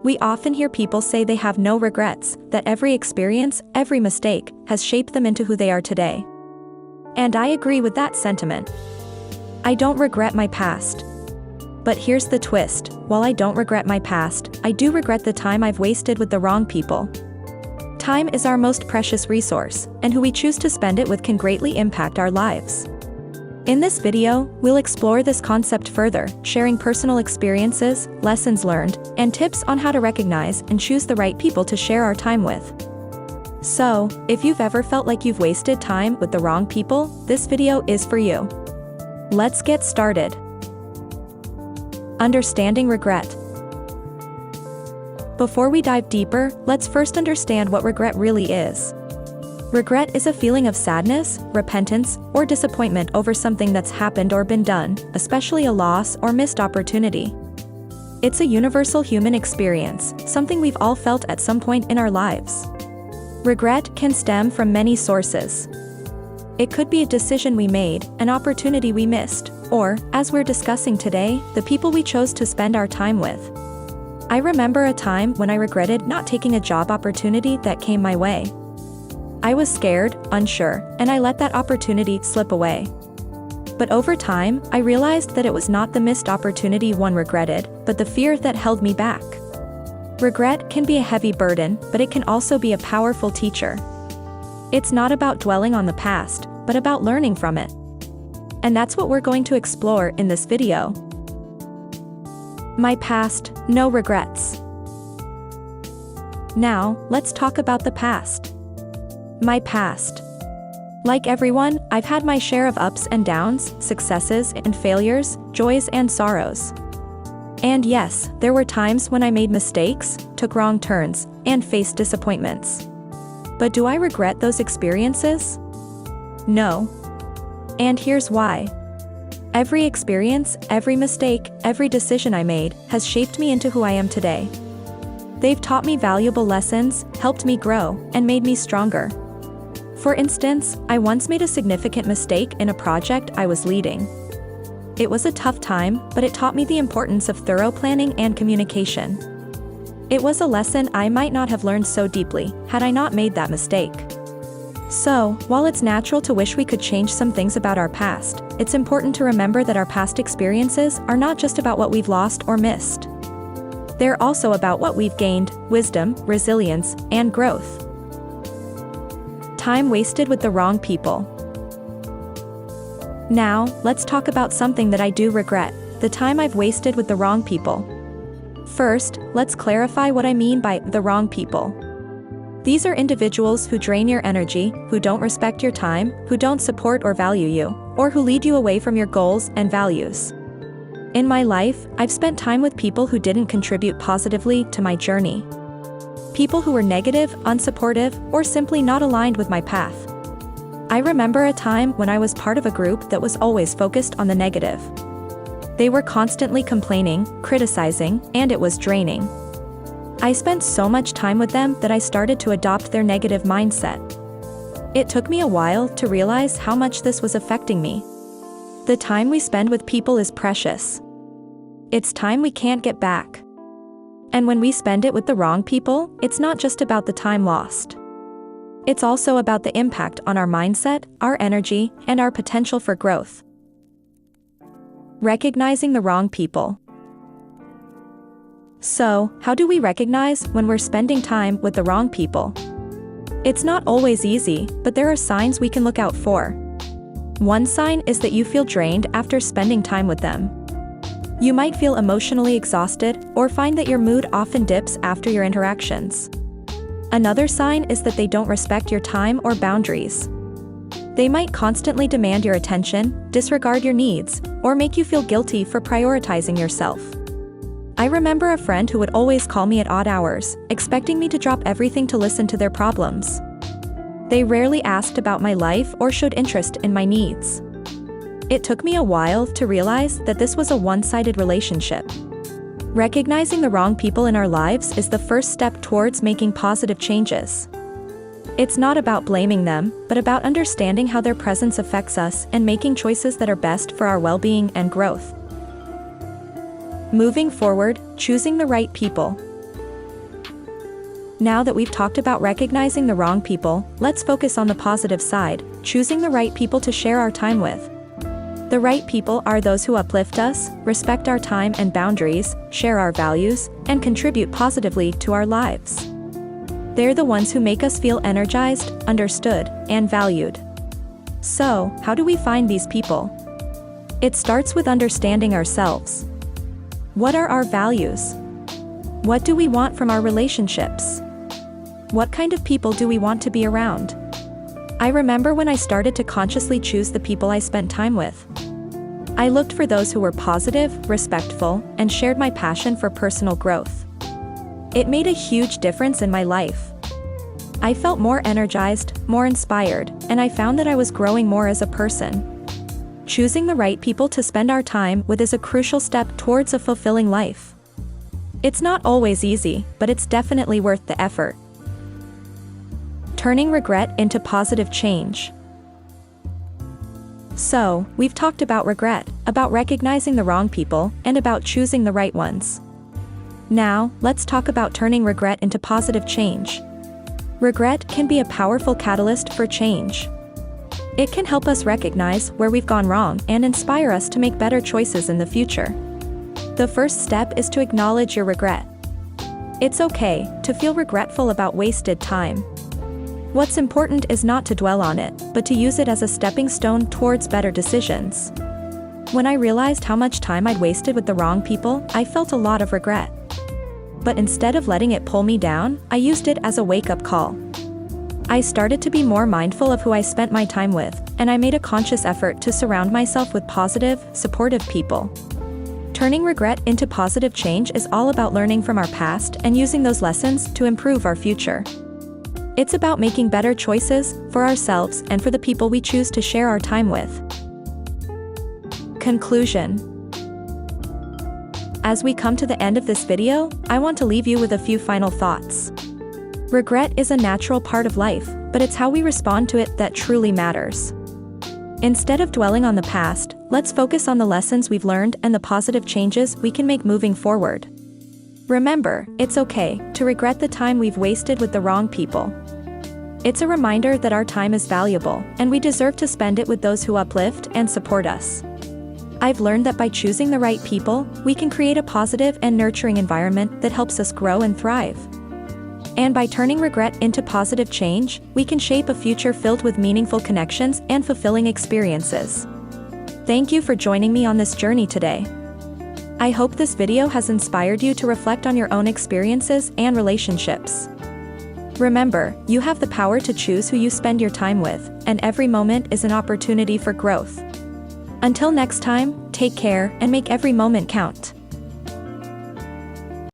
We often hear people say they have no regrets, that every experience, every mistake, has shaped them into who they are today. And I agree with that sentiment. I don't regret my past. But here's the twist: while I don't regret my past, I do regret the time I've wasted with the wrong people. Time is our most precious resource, and who we choose to spend it with can greatly impact our lives. In this video, we'll explore this concept further, sharing personal experiences, lessons learned, and tips on how to recognize and choose the right people to share our time with. So, if you've ever felt like you've wasted time with the wrong people, this video is for you. Let's get started. Understanding regret. Before we dive deeper, let's first understand what regret really is. Regret is a feeling of sadness, repentance, or disappointment over something that's happened or been done, especially a loss or missed opportunity. It's a universal human experience, something we've all felt at some point in our lives. Regret can stem from many sources. It could be a decision we made, an opportunity we missed, or, as we're discussing today, the people we chose to spend our time with. I remember a time when I regretted not taking a job opportunity that came my way. I was scared, unsure, and I let that opportunity slip away. But over time, I realized that it was not the missed opportunity one regretted, but the fear that held me back. Regret can be a heavy burden, but it can also be a powerful teacher. It's not about dwelling on the past, but about learning from it. And that's what we're going to explore in this video. My past, no regrets. Now, let's talk about the past. My past. Like everyone, I've had my share of ups and downs, successes and failures, joys and sorrows. And yes, there were times when I made mistakes, took wrong turns, and faced disappointments. But do I regret those experiences? No. And here's why. Every experience, every mistake, every decision I made has shaped me into who I am today. They've taught me valuable lessons, helped me grow, and made me stronger. For instance, I once made a significant mistake in a project I was leading. It was a tough time, but it taught me the importance of thorough planning and communication. It was a lesson I might not have learned so deeply had I not made that mistake. So, while it's natural to wish we could change some things about our past, it's important to remember that our past experiences are not just about what we've lost or missed. They're also about what we've gained: wisdom, resilience, and growth. Time wasted with the wrong people. Now, let's talk about something that I do regret: the time I've wasted with the wrong people. First, let's clarify what I mean by the wrong people. These are individuals who drain your energy, who don't respect your time, who don't support or value you, or who lead you away from your goals and values. In my life, I've spent time with people who didn't contribute positively to my journey. People who were negative, unsupportive, or simply not aligned with my path. I remember a time when I was part of a group that was always focused on the negative. They were constantly complaining, criticizing, and it was draining. I spent so much time with them that I started to adopt their negative mindset. It took me a while to realize how much this was affecting me. The time we spend with people is precious. It's time we can't get back. And when we spend it with the wrong people, it's not just about the time lost. It's also about the impact on our mindset, our energy, and our potential for growth. Recognizing the wrong people. So, how do we recognize when we're spending time with the wrong people? It's not always easy, but there are signs we can look out for. One sign is that you feel drained after spending time with them. You might feel emotionally exhausted, or find that your mood often dips after your interactions. Another sign is that they don't respect your time or boundaries. They might constantly demand your attention, disregard your needs, or make you feel guilty for prioritizing yourself. I remember a friend who would always call me at odd hours, expecting me to drop everything to listen to their problems. They rarely asked about my life or showed interest in my needs. It took me a while to realize that this was a one-sided relationship. Recognizing the wrong people in our lives is the first step towards making positive changes. It's not about blaming them, but about understanding how their presence affects us and making choices that are best for our well-being and growth. Moving forward, choosing the right people. Now that we've talked about recognizing the wrong people, let's focus on the positive side, choosing the right people to share our time with. The right people are those who uplift us, respect our time and boundaries, share our values, and contribute positively to our lives. They're the ones who make us feel energized, understood, and valued. So, how do we find these people? It starts with understanding ourselves. What are our values? What do we want from our relationships? What kind of people do we want to be around? I remember when I started to consciously choose the people I spent time with. I looked for those who were positive, respectful, and shared my passion for personal growth. It made a huge difference in my life. I felt more energized, more inspired, and I found that I was growing more as a person. Choosing the right people to spend our time with is a crucial step towards a fulfilling life. It's not always easy, but it's definitely worth the effort. Turning regret into positive change. So, we've talked about regret, about recognizing the wrong people, and about choosing the right ones. Now, let's talk about turning regret into positive change. Regret can be a powerful catalyst for change. It can help us recognize where we've gone wrong and inspire us to make better choices in the future. The first step is to acknowledge your regret. It's okay to feel regretful about wasted time. What's important is not to dwell on it, but to use it as a stepping stone towards better decisions. When I realized how much time I'd wasted with the wrong people, I felt a lot of regret. But instead of letting it pull me down, I used it as a wake-up call. I started to be more mindful of who I spent my time with, and I made a conscious effort to surround myself with positive, supportive people. Turning regret into positive change is all about learning from our past and using those lessons to improve our future. It's about making better choices for ourselves and for the people we choose to share our time with. Conclusion. As we come to the end of this video, I want to leave you with a few final thoughts. Regret is a natural part of life, but it's how we respond to it that truly matters. Instead of dwelling on the past, let's focus on the lessons we've learned and the positive changes we can make moving forward. Remember, it's okay to regret the time we've wasted with the wrong people. It's a reminder that our time is valuable, and we deserve to spend it with those who uplift and support us. I've learned that by choosing the right people, we can create a positive and nurturing environment that helps us grow and thrive. And by turning regret into positive change, we can shape a future filled with meaningful connections and fulfilling experiences. Thank you for joining me on this journey today. I hope this video has inspired you to reflect on your own experiences and relationships. Remember, you have the power to choose who you spend your time with, and every moment is an opportunity for growth. Until next time, take care and make every moment count.